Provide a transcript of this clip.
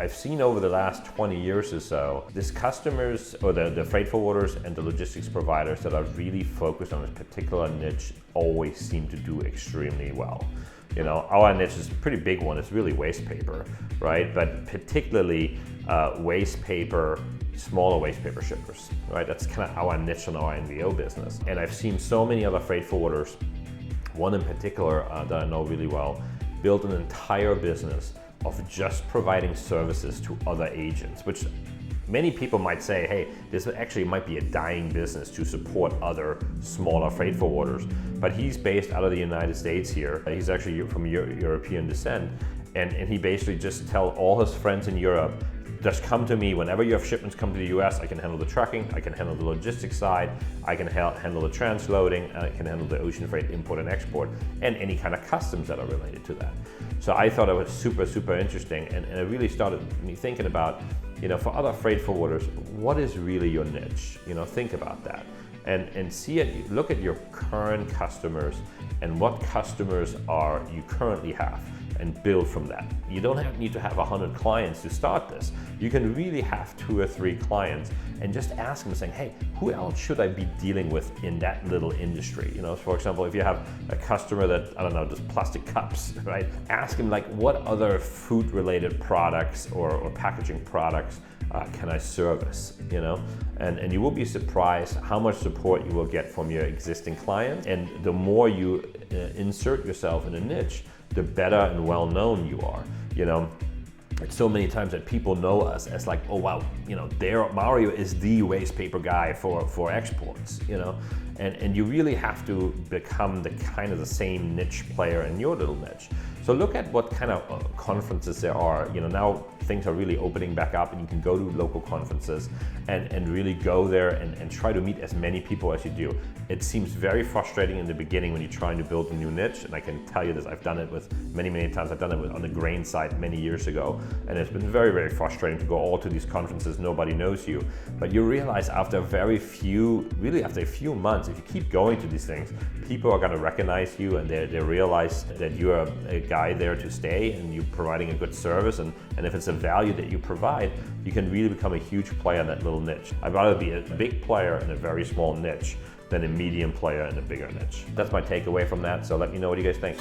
I've seen over the last 20 years or so, these customers or the freight forwarders and the logistics providers that are really focused on a particular niche always seem to do extremely well. You know, our niche is a pretty big one. It's really waste paper, right? But particularly waste paper, smaller waste paper shippers, right? That's kind of our niche in our NVO business. And I've seen so many other freight forwarders, one in particular that I know really well, build an entire business of just providing services to other agents, which many people might say, hey, this actually might be a dying business to support other smaller freight forwarders. But he's based out of the United States here. He's actually from European descent. And he basically just tell all his friends in Europe, just come to me whenever you have shipments come to the US. I can handle the trucking, I can handle the logistics side, I can handle the transloading, I can handle the ocean freight import and export, and any kind of customs that are related to that. So I thought it was super, super interesting, and it really started me thinking about, you know, for other freight forwarders, what is really your niche? You know, think about that. And see it, look at your current customers and what customers you currently have, and build from that. You don't need to have 100 clients to start this. You can really have 2 or 3 clients and just ask them saying, hey, who else should I be dealing with in that little industry? You know, for example, if you have a customer that, I don't know, does plastic cups, right? Ask him like, what other food related products or packaging products can I service, you know? And you will be surprised how much support you will get from your existing clients. And the more you insert yourself in a niche, the better and well known you are, you know? It's so many times that people know us as like, oh wow, you know, Mario is the waste paper guy for exports, you know? And you really have to become the same niche player in your little niche. So look at what kind of conferences there are. You know, now things are really opening back up and you can go to local conferences and really go there and try to meet as many people as you do. It seems very frustrating in the beginning when you're trying to build a new niche, and I can tell you this, I've done it with many times. I've done it on the grain side many years ago, and it's been very, very frustrating to go all to these conferences, nobody knows you. But you realize after after a few months, if you keep going to these things, people are gonna recognize you, and they realize that you're a guy there to stay and you're providing a good service, and if it's a value that you provide, you can really become a huge player in that little niche. I'd rather be a big player in a very small niche than a medium player in a bigger niche. That's my takeaway from that, so let me know what you guys think.